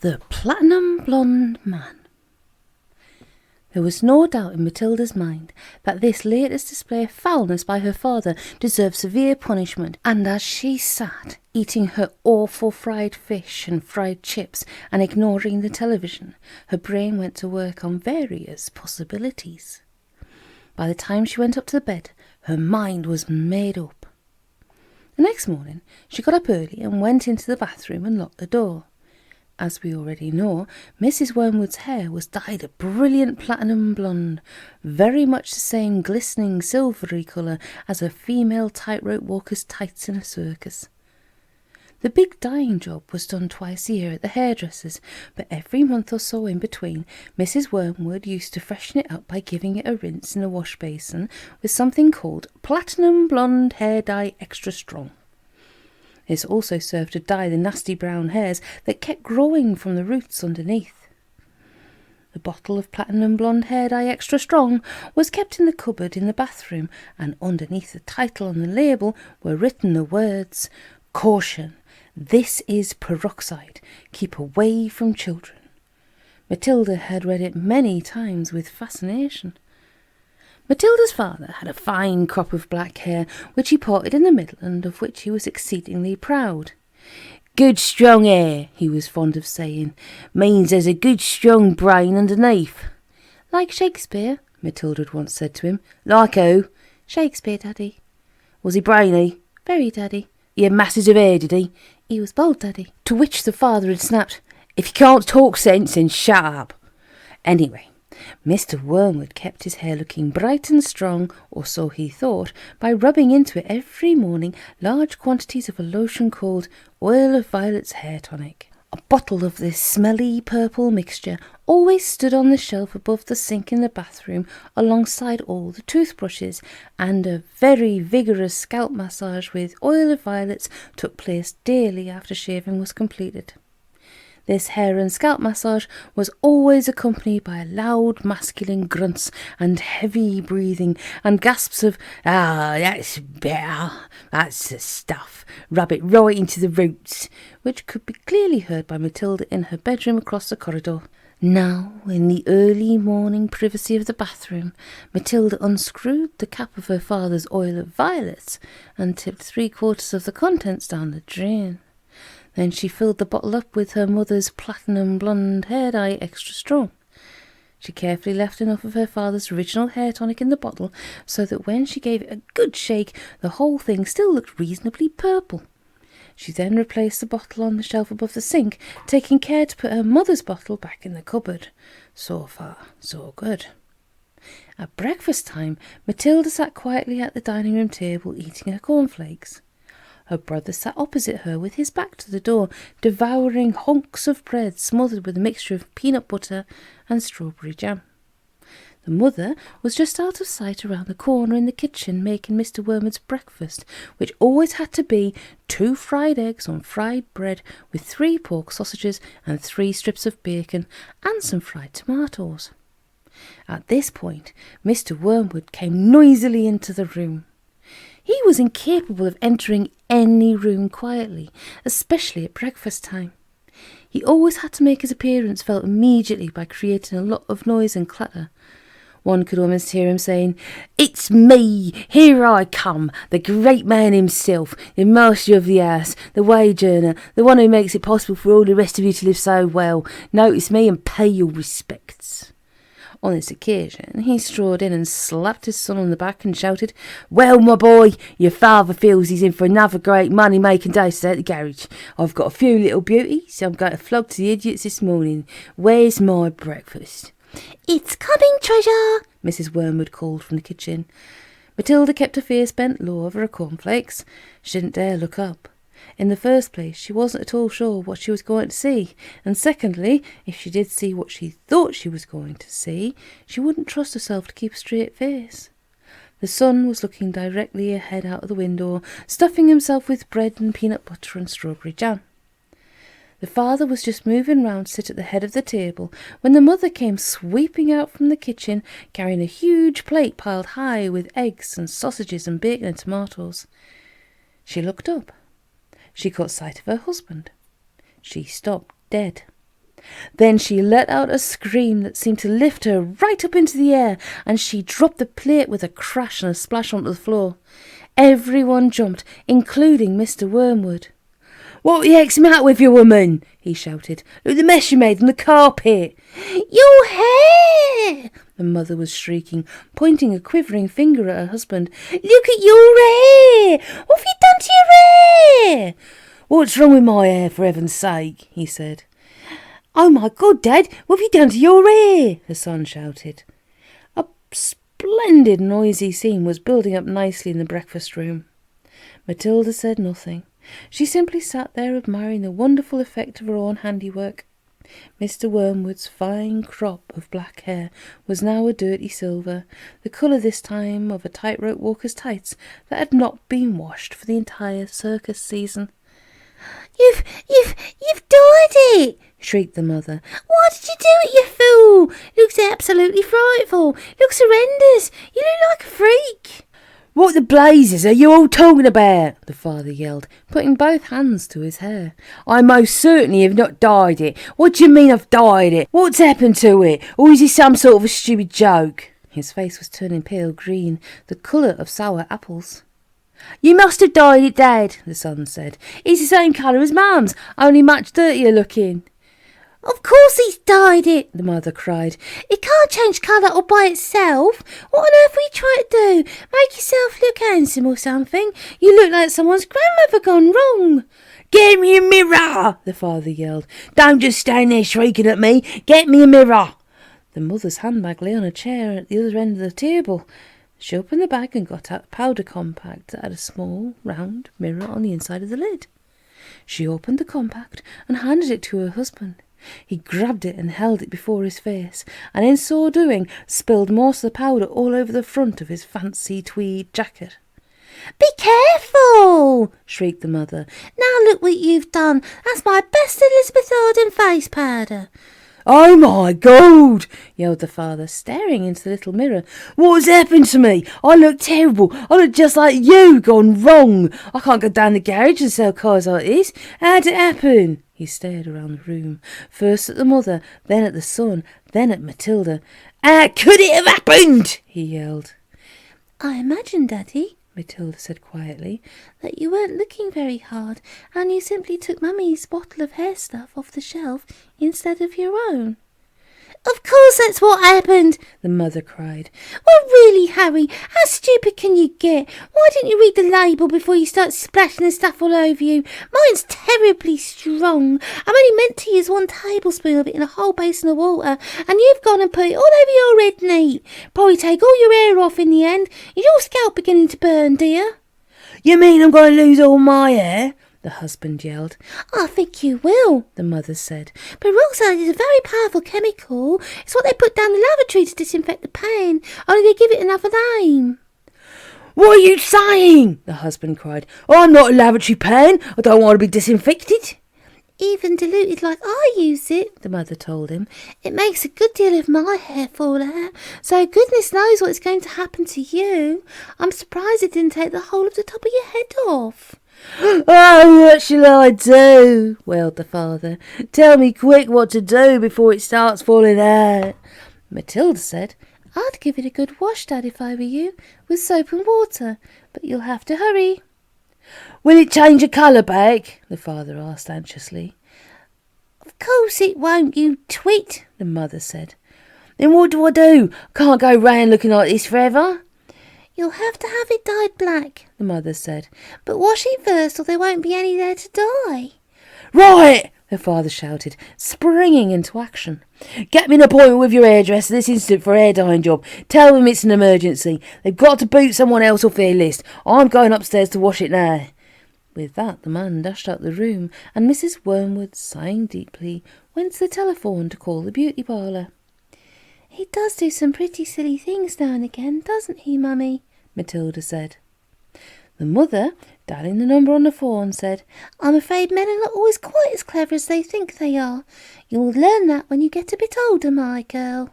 The Platinum Blonde Man. There was no doubt in Matilda's mind that this latest display of foulness by her father deserved severe punishment, and as she sat eating her awful fried fish and fried chips and ignoring the television, her brain went to work on various possibilities. By the time she went up to the bed, her mind was made up. The next morning, she got up early and went into the bathroom and locked the door. As we already know, Mrs. Wormwood's hair was dyed a brilliant platinum blonde, very much the same glistening silvery colour as a female tightrope walker's tights in a circus. The big dyeing job was done twice a year at the hairdresser's, but every month or so in between, Mrs. Wormwood used to freshen it up by giving it a rinse in a wash basin with something called Platinum Blonde Hair Dye Extra Strong. This also served to dye the nasty brown hairs that kept growing from the roots underneath. The bottle of Platinum Blonde Hair Dye Extra Strong was kept in the cupboard in the bathroom, and underneath the title on the label were written the words, "Caution, this is peroxide. Keep away from children." Matilda had read it many times with fascination. Matilda's father had a fine crop of black hair, which he parted in the middle, and of which he was exceedingly proud. "Good strong hair," he was fond of saying, "means there's a good strong brain underneath." "Like Shakespeare," Matilda had once said to him. "Like who?" "Shakespeare, Daddy." "Was he brainy?" "Very, Daddy." "He had masses of hair, did he?" "He was bald, Daddy." To which the father had snapped, "If you can't talk sense, then shut up." Anyway, Mr. Wormwood kept his hair looking bright and strong, or so he thought, by rubbing into it every morning large quantities of a lotion called Oil of Violets Hair Tonic. A bottle of this smelly purple mixture always stood on the shelf above the sink in the bathroom alongside all the toothbrushes, and a very vigorous scalp massage with Oil of Violets took place daily after shaving was completed. This hair and scalp massage was always accompanied by loud masculine grunts and heavy breathing and gasps of, "Ah, that's better, that's the stuff, rub it right into the roots," which could be clearly heard by Matilda in her bedroom across the corridor. Now, in the early morning privacy of the bathroom, Matilda unscrewed the cap of her father's Oil of Violets and tipped 3/4 of the contents down the drain. Then she filled the bottle up with her mother's Platinum Blonde Hair Dye Extra Strong. She carefully left enough of her father's original hair tonic in the bottle so that when she gave it a good shake, the whole thing still looked reasonably purple. She then replaced the bottle on the shelf above the sink, taking care to put her mother's bottle back in the cupboard. So far, so good. At breakfast time, Matilda sat quietly at the dining room table eating her cornflakes. Her brother sat opposite her with his back to the door, devouring hunks of bread smothered with a mixture of peanut butter and strawberry jam. The mother was just out of sight around the corner in the kitchen making Mr. Wormwood's breakfast, which always had to be 2 fried eggs on fried bread with 3 pork sausages and 3 strips of bacon and some fried tomatoes. At this point, Mr. Wormwood came noisily into the room. He was incapable of entering any room quietly, especially at breakfast time. He always had to make his appearance felt immediately by creating a lot of noise and clatter. One could almost hear him saying, "It's me, here I come, the great man himself, the master of the house, the wage earner, the one who makes it possible for all the rest of you to live so well. Notice me and pay your respects." On this occasion, he strode in and slapped his son on the back and shouted, "Well, my boy, your father feels he's in for another great money-making day today at the garage. I've got a few little beauties, so I'm going to flog to the idiots this morning. Where's my breakfast?" "It's coming, Treasure," Mrs. Wormwood called from the kitchen. Matilda kept her face bent low over her cornflakes. She didn't dare look up. In the first place, she wasn't at all sure what she was going to see, and secondly, if she did see what she thought she was going to see, she wouldn't trust herself to keep a straight face. The sun was looking directly ahead out of the window, stuffing himself with bread and peanut butter and strawberry jam. The father was just moving round to sit at the head of the table when the mother came sweeping out from the kitchen, carrying a huge plate piled high with eggs and sausages and bacon and tomatoes. She looked up. She caught sight of her husband. She stopped dead. Then she let out a scream that seemed to lift her right up into the air, and she dropped the plate with a crash and a splash onto the floor. Everyone jumped, including Mr. Wormwood. "What the heck's the matter with you, woman?" he shouted. "Look at the mess you made on the carpet." "Your hair!" the mother was shrieking, pointing a quivering finger at her husband. "Look at your hair! What have you done to your hair?" "What's wrong with my hair, for heaven's sake?" he said. "Oh my God, Dad, what have you done to your hair?" her son shouted. A splendid noisy scene was building up nicely in the breakfast room. Matilda said nothing. She simply sat there admiring the wonderful effect of her own handiwork. Mr. Wormwood's fine crop of black hair was now a dirty silver, the colour this time of a tightrope walker's tights that had not been washed for the entire circus season. You've dyed it!" shrieked the mother. "Why did you do it, you fool? Looks absolutely frightful. Looks horrendous. You look like a freak." "What the blazes are you all talking about?" the father yelled, putting both hands to his hair. "I most certainly have not dyed it. What do you mean I've dyed it? What's happened to it? Or is it some sort of a stupid joke?" His face was turning pale green, the colour of sour apples. "You must have dyed it, Dad," the son said. "It's the same colour as Mum's, only much dirtier looking." "Of course he's dyed it," the mother cried. "It can't change colour all by itself. What on earth were you trying to do? Make yourself look handsome or something? You look like someone's grandmother gone wrong." "Get me a mirror!" the father yelled. "Don't just stand there shrieking at me. Get me a mirror!" The mother's handbag lay on a chair at the other end of the table. She opened the bag and got out a powder compact that had a small, round mirror on the inside of the lid. She opened the compact and handed it to her husband. He grabbed it and held it before his face, and in so doing spilled most of the powder all over the front of his fancy tweed jacket. "Be careful!" shrieked the mother. "Now look what you've done. That's my best Elizabeth Arden face powder." "Oh my God!" yelled the father, staring into the little mirror. "What has happened to me? I look terrible. I look just like you, gone wrong. I can't go down the garage and sell cars like this. How'd it happen?" He stared around the room, first at the mother, then at the son, then at Matilda. "How could it have happened?" he yelled. "I imagine, Daddy," Matilda said quietly, "that you weren't looking very hard, and you simply took Mummy's bottle of hair stuff off the shelf instead of your own." "Of course that's what happened," the mother cried. "Well, really, Harry, how stupid can you get? Why didn't you read the label before you start splashing the stuff all over you? Mine's terribly strong. I'm only meant to use 1 tablespoon of it in a whole basin of water, and you've gone and put it all over your red meat. Probably take all your hair off in the end. Is your scalp beginning to burn, dear?" "You mean I'm going to lose all my hair?" the husband yelled. "I think you will," the mother said. "Peroxide is a very powerful chemical. It's what they put down the lavatory to disinfect the pain, only they give it another name." "What are you saying?" the husband cried. "I'm not a lavatory pan. I don't want to be disinfected." "Even diluted like I use it," the mother told him, "it makes a good deal of my hair fall out, so goodness knows what's going to happen to you. I'm surprised it didn't take the whole of the top of your head off." "Oh, what shall I do?" wailed the father. "Tell me quick what to do before it starts falling out." Matilda said, "I'd give it a good wash, Dad, if I were you, with soap and water, but you'll have to hurry." "Will it change your colour back?" the father asked anxiously. "Of course it won't, you twit," the mother said. "Then what do I do? Can't go round looking like this forever." "You'll have to have it dyed black," the mother said. "But wash it first or there won't be any there to dye." "Right!" the father shouted, springing into action. "Get me an appointment with your hairdresser this instant for a hair dyeing job. Tell them it's an emergency. They've got to boot someone else off their list. I'm going upstairs to wash it now." With that, the man dashed out the room, and Mrs. Wormwood, sighing deeply, went to the telephone to call the beauty parlour. "He does do some pretty silly things now and again, doesn't he, Mummy?" Matilda said. The mother, dialing the number on the phone, said, "I'm afraid men are not always quite as clever as they think they are. You'll learn that when you get a bit older, my girl."